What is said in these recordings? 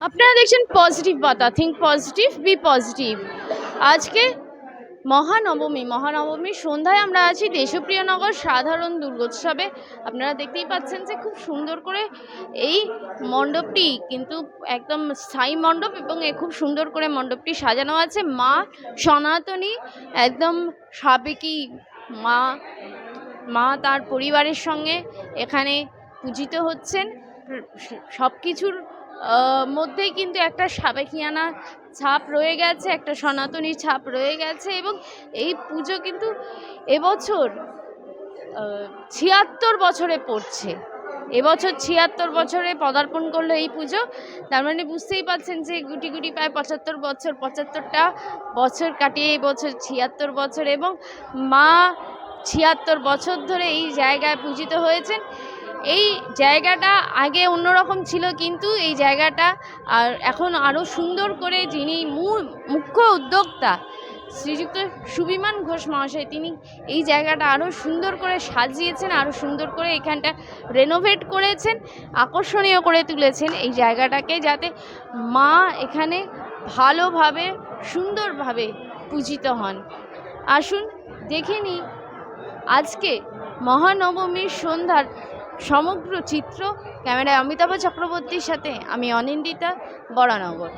আপনারা দেখছেন পজিটিভ বার্তা, থিঙ্ক পজিটিভ, বি পজিটিভ। আজকে মহানবমীর সন্ধ্যায় আমরা আছি দেশপ্রিয়নগর সাধারণ দুর্গোৎসবে। আপনারা দেখতেই পাচ্ছেন যে খুব সুন্দর করে এই মণ্ডপটি কিন্তু একদম স্থায়ী মণ্ডপ, এবং খুব সুন্দর করে মণ্ডপটি সাজানো আছে। মা সনাতনী একদম সাবেকি মা মা তার পরিবারের সঙ্গে এখানে পূজিত হচ্ছেন। সব কিছুর মধ্যেই কিন্তু একটা সাবেকিয়ানা ছাপ রয়ে গেছে, একটা সনাতনী ছাপ রয়ে গেছে। এবং এই পুজো কিন্তু এবছর ৭৬ বছরে পড়ছে। এবছর ৭৬ বছরে পদার্পণ করলো এই পুজো। তার মানে বুঝতেই পারছেন যে গুটি গুটি প্রায় ৭৫টা বছর কাটিয়ে এই বছর ৭৬ বছর, এবং মা ৭৬ বছর ধরে এই জায়গায় পূজিত হয়েছেন। এই জায়গাটা আগে অন্যরকম ছিল, কিন্তু এই জায়গাটা আর এখন আরও সুন্দর করে যিনি মুখ্য উদ্যোক্তা শ্রীযুক্ত সুবিমান ঘোষ মহাশয়, তিনি এই জায়গাটা আরও সুন্দর করে সাজিয়েছেন, আরও সুন্দর করে এখানটা রেনোভেট করেছেন, আকর্ষণীয় করে তুলেছেন এই জায়গাটাকে, যাতে মা এখানে ভালোভাবে সুন্দরভাবে পূজিত হন। আসুন দেখে নিই আজকে মহানবমীর সন্ধ্যার সমগ্র চিত্র। ক্যামেরায় অমিতাভ চক্রবর্তীর সাথে আমি অনিন্দিতা, বরানগর।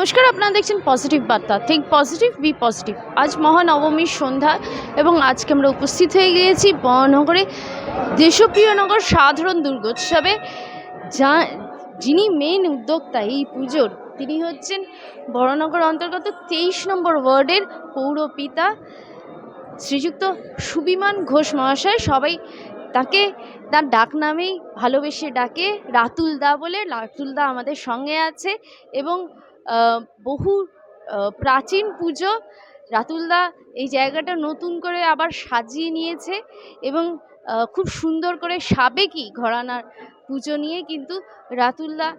নমস্কার, আপনারা দেখছেন পজিটিভ বার্তা। Think positive, be positive. আজ মহানবমীর সন্ধ্যা এবং আজকে আমরা উপস্থিত হয়ে গিয়েছি বরানগরে দেশপ্রিয় নগর সাধারণ দুর্গোৎসবে। যিনি মেন উদ্যোক্তা এই পুজোর, তিনি হচ্ছেন বরানগর অন্তর্গত 23 নম্বর ওয়ার্ডের পৌরপিতা শ্রীযুক্ত সুবিমান ঘোষ মহাশয়। সবাই তাকে তার ডাক নামেই ভালোবেসে ডাকে রাতুল দা বলে। রাতুল দা আমাদের সঙ্গে আছে এবং বহু প্রাচীন পুজো। রাতুল দা এই জায়গাটা নতুন করে আবার সাজিয়ে নিয়েছে এবং খুব সুন্দর করে সাবেকি ঘরানার পুজো নিয়ে কিন্তু রাতুল দা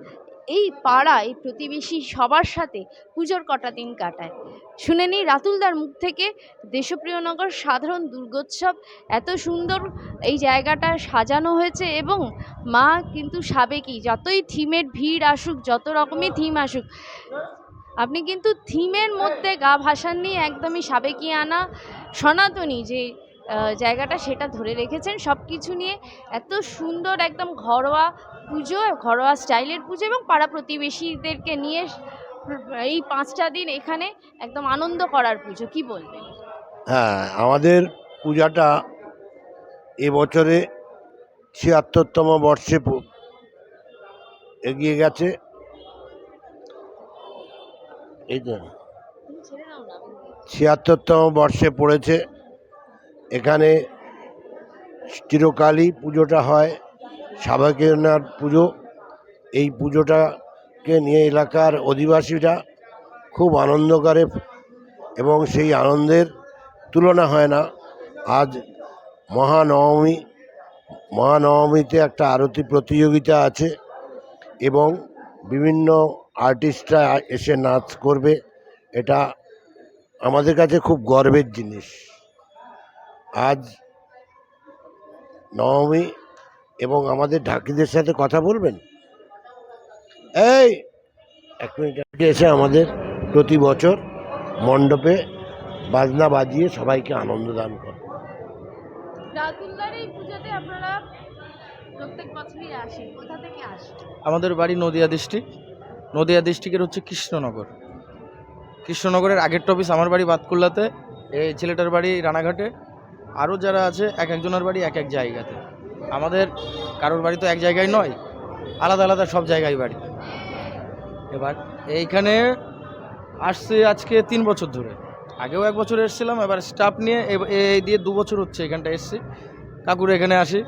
এই পাড়া, এই প্রতিবেশী সবার সাথে পুজোর কটা দিন কাটায়। শুনে নিই রাতুলদার মুখ থেকে দেশপ্রিয় নগর সাধারণ দুর্গোৎসব এত সুন্দর এই জায়গাটা সাজানো হয়েছে এবং মা কিন্তু সাবেকি। যতই থিমের ভিড় আসুক, যত রকমের থিম আসুক, আপনি কিন্তু থিমের মধ্যে গা ভাসাননি, একদমই সাবেকি আনা সনাতনী যে জায়গাটা সেটা ধরে রেখেছেন। সব কিছু নিয়ে এত সুন্দর একদম ঘরোয়া পুজো, ঘরোয়া স্টাইলের পুজো এবং পাড়া প্রতিবেশীদেরকে নিয়ে এই 5টা দিন এখানে একদম আনন্দ করার পুজো। কি বলবেন? হ্যাঁ, আমাদের পূজাটা এবছরে ৭৬তম বর্ষে এগিয়ে গেছে। এই তো ৭৬তম বর্ষে পড়েছে। এখানে চিরকালই পুজোটা হয়, সাবেকিয়ানার পুজো। এই পুজোটাকে নিয়ে এলাকার অধিবাসীরা খুব আনন্দ করে এবং সেই আনন্দের তুলনা হয় না। আজ মহানবমীতে একটা আরতি প্রতিযোগিতা আছে এবং বিভিন্ন আর্টিস্টরা এসে নাচ করবে। এটা আমাদের কাছে খুব গর্বের জিনিস। আজ নবমী এবং আমাদের ঢাকিদের সাথে কথা বলবেন। এই এক মিনিট, এসে আমাদের প্রতি বছর মণ্ডপে বাজনা বাজিয়ে সবাইকে আনন্দ দান করে। রাতুলদার এই পুজোতে আপনারা প্রত্যেক বছরই আসেন, কোথা থেকে আসেন? আমাদের বাড়ি নদিয়া ডিস্ট্রিক্ট। নদিয়া ডিস্ট্রিক্টের হচ্ছে কৃষ্ণনগর। কৃষ্ণনগরের আগের অফিস আমার বাড়ি বাতকুল্লাতে, এই ছেলেটার বাড়ি রানাঘাটে। আরও যারা আছে এক একজনের বাড়ি এক এক জায়গাতে। আমাদের কারোর বাড়ি তো এক জায়গায় নয়, আলাদা আলাদা সব জায়গায় বাড়ি। এবার এইখানে আসছে আজকে 3 বছর ধরে। আগেও 1 বছর এসেছিলাম, এবার স্টাফ নিয়ে এই দিয়ে 2 বছর হচ্ছে এখানটা এসছি। কাকুর এখানে আসি,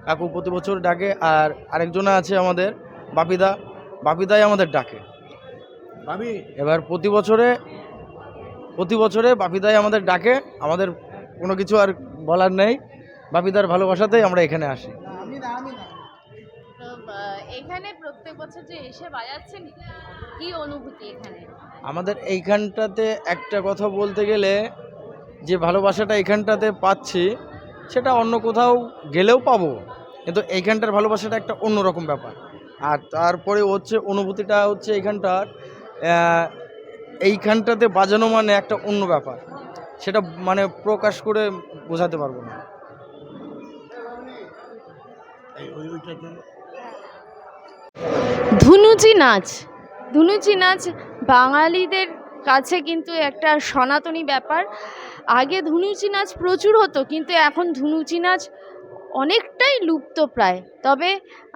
কাকু প্রতি বছর ডাকে। আর আরেকজন আছে আমাদের বাপিদাই আমাদের ডাকে। এবার প্রতি বছরে বাপিদাই আমাদের ডাকে। আমাদের কোনো কিছু আর বলার নেই, বাপিদার ভালোবাসাতেই আমরা এখানে আসি। এখানে প্রত্যেক বছর যে এসে বাজাচ্ছেন, কি অনুভূতি এখানে? আমাদের এইখানটাতে একটা কথা বলতে গেলে, যে ভালোবাসাটা এখানটাতে পাচ্ছি সেটা অন্য কোথাও গেলেও পাবো, কিন্তু এইখানটার ভালোবাসাটা একটা অন্যরকম ব্যাপার। আর তারপরে হচ্ছে অনুভূতিটা হচ্ছে এইখানটাতে বাজানো মানে একটা অন্য ব্যাপার, সেটা মানে প্রকাশ করে বোঝাতে পারবো না। ধুনুচি নাচ বাঙালিদের কাছে কিন্তু একটা সনাতনী ব্যাপার। আগে ধুনুচি নাচ প্রচুর হতো, কিন্তু এখন ধুনুচি নাচ অনেকটাই লুপ্ত প্রায়। তবে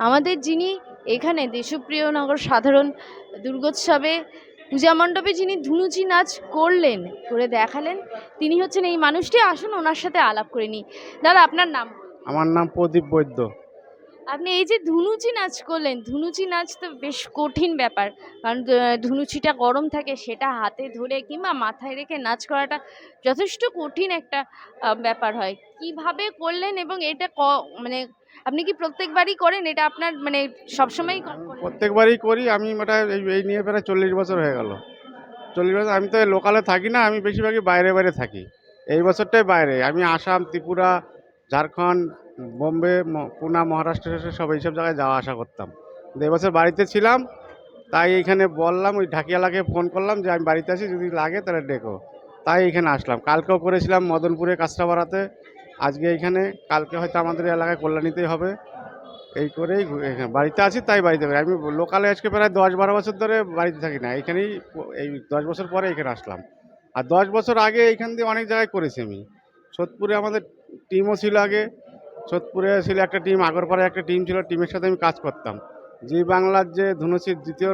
আমাদের যিনি এখানে দেশপ্রিয় নগর সাধারণ দুর্গোৎসবে পূজা মণ্ডপে যিনি ধুনুচি নাচ করে দেখালেন, তিনি হচ্ছেন এই মানুষটি। আসুন ওনার সাথে আলাপ করে নিই। দাদা, আপনার নাম? আমার নাম প্রদীপ বৈদ্য। আপনি এই যে ধুনুচি নাচ করলেন, ধুনুচি নাচ তো বেশ কঠিন ব্যাপার, কারণ ধুনুচিটা গরম থাকে, সেটা হাতে ধরে কিংবা মাথায় রেখে নাচ করাটা যথেষ্ট কঠিন একটা ব্যাপার হয়। কিভাবে করলেন এবং এটা মানে আপনি কি প্রত্যেকবারই করেন? এটা আপনার মানে সবসময় প্রত্যেকবারই করি আমি। এটা এই নিয়ে প্রায় 40 বছর হয়ে গেল। 40 বছর। আমি তো লোকালে থাকি না, আমি বেশিরভাগই বাইরে থাকি। এই বছরটাই বাইরে। আমি আসাম, ত্রিপুরা, ঝাড়খণ্ড, বোম্বে, পুনা, মহারাষ্ট্র সব এইসব জায়গায় যাওয়া আসা করতাম। এই বছর বাড়িতে ছিলাম, তাই এইখানে বললাম, ওই ঢাকিয়ালাকে ফোন করলাম যে আমি বাড়িতে আছি, যদি লাগে তাহলে ডেকো। তাই এখানে আসলাম। কালকেও করেছিলাম মদনপুরে কাঁচরাপাড়াতে, আজকে এইখানে, কালকে হয়তো আমাদের এলাকায় কল্যাণীতেই হবে। এই করেই এখানে বাড়িতে আছি, তাই বাড়িতে করি। আমি লোকালে আজকে প্রায় 10-12 বছর ধরে বাড়িতে থাকি না, এখানেই এই 10 বছর পরে এখানে আসলাম। আর 10 বছর আগে এইখান দিয়ে অনেক জায়গায় করেছি আমি। সোদপুরে আমাদের টিমও ছিল আগে, সোদপুরে ছিল একটা টিম, আগরপাড়ায় একটা টিম ছিল, টিমের সাথে আমি কাজ করতাম। জি বাংলার যে ধনুচির দ্বিতীয়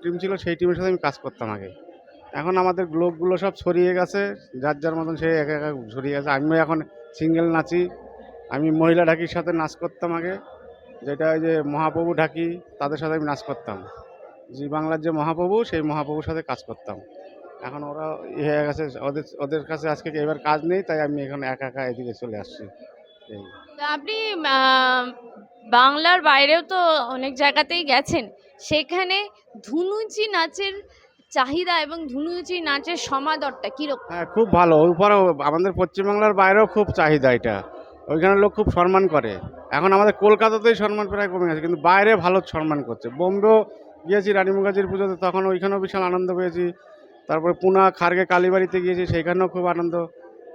টিম ছিল, সেই টিমের সাথে আমি কাজ করতাম আগে। এখন আমাদের লোকগুলো সব ছড়িয়ে গেছে, যার যার মতন সে একা একা ছড়িয়ে গেছে। আমিও এখন সিঙ্গেল নাচি। আমি মহিলা ঢাকির সাথে নাচ করতাম আগে, যেটা ওই যে মহাপ্রভু ঢাকি, তাদের সাথে আমি নাচ করতাম। জি বাংলার যে মহাপ্রভু, সেই মহাপ্রভুর সাথে কাজ করতাম। এখন ওরা হয়ে গেছে, ওদের ওদের কাছে আজকে এবার কাজ নেই, তাই আমি এখন একা একা এদিকে চলে আসছি। এই তা আপনি বাংলার বাইরেও তো অনেক জায়গাতেই গেছেন, সেখানে ধুনুচি নাচের চাহিদা এবং ধুনুচি নাচের সমাদরটা কীরকম? হ্যাঁ, খুব ভালো। ওই পরেও আমাদের পশ্চিমবাংলার বাইরেও খুব চাহিদা এটা। ওইখানে লোক খুব সম্মান করে। এখন আমাদের কলকাতাতেই সম্মান প্রায় কমে গেছে, কিন্তু বাইরে ভালো সম্মান করছে। বোম্বেও গিয়েছি রানী মুখার্জির পুজোতে, তখন ওইখানেও বিশাল আনন্দ পেয়েছি। তারপরে পুনা খার্গে কালীবাড়িতে গিয়েছি, সেইখানেও খুব আনন্দ।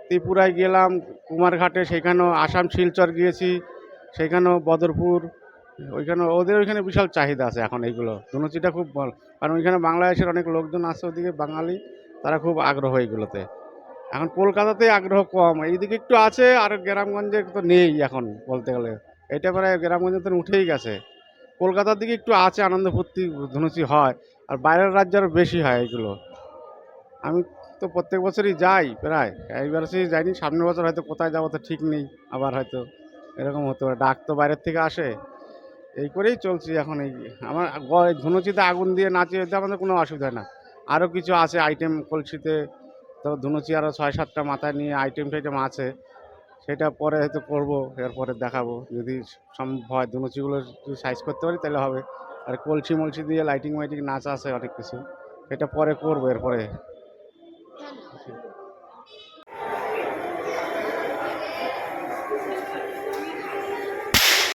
ত্রিপুরায় গেলাম কুমারঘাটে, সেইখানেও আসাম শিলচর গিয়েছি, সেইখানেও বদরপুর, ওইখানে ওদের ওইখানে বিশাল চাহিদা আছে এখন এইগুলো। ধুনুচিটা খুব ভালো, কারণ ওইখানে বাংলাদেশের অনেক লোকজন আছে ওদিকে, বাঙালি, তারা খুব আগ্রহ এইগুলোতে। এখন কলকাতাতে আগ্রহ কম, এইদিকে একটু আছে, আর গ্রামগঞ্জে তো নেই এখন বলতে গেলে। এটা প্রায় গ্রামগঞ্জে তো উঠেই গেছে। কলকাতার দিকে একটু আছে, আনন্দ ফুর্তি ধুনুচি হয়, আর বাইরের রাজ্যে আরও বেশি হয় এইগুলো। আমি তো প্রত্যেক বছরই যাই প্রায়, এইবার যাইনি, সামনের বছর হয়তো কোথায় যাবো তো ঠিক নেই, আবার হয়তো এরকম হতে পারে, ডাক তো বাইরের থেকে আসে। এই করেই চলছি এখন। এই আমার ধুনুচিতে আগুন দিয়ে নাচি, এতে আমাদের কোনো অসুবিধা হয় না। আরও কিছু আছে আইটেম কলসিতে, তো ধুনুচি আরও 6-7টা মাথায় নিয়ে আইটেম টাইটেম আছে, সেটা পরে হয়তো করবো, এরপরে দেখাবো যদি সম্ভব হয়। ধুনুচিগুলো যদি সাইজ করতে পারি তাহলে হবে। আর কলসি মলসি দিয়ে লাইটিং মাইটিং নাচ আছে অনেক কিছু, সেটা পরে করবো এরপরে।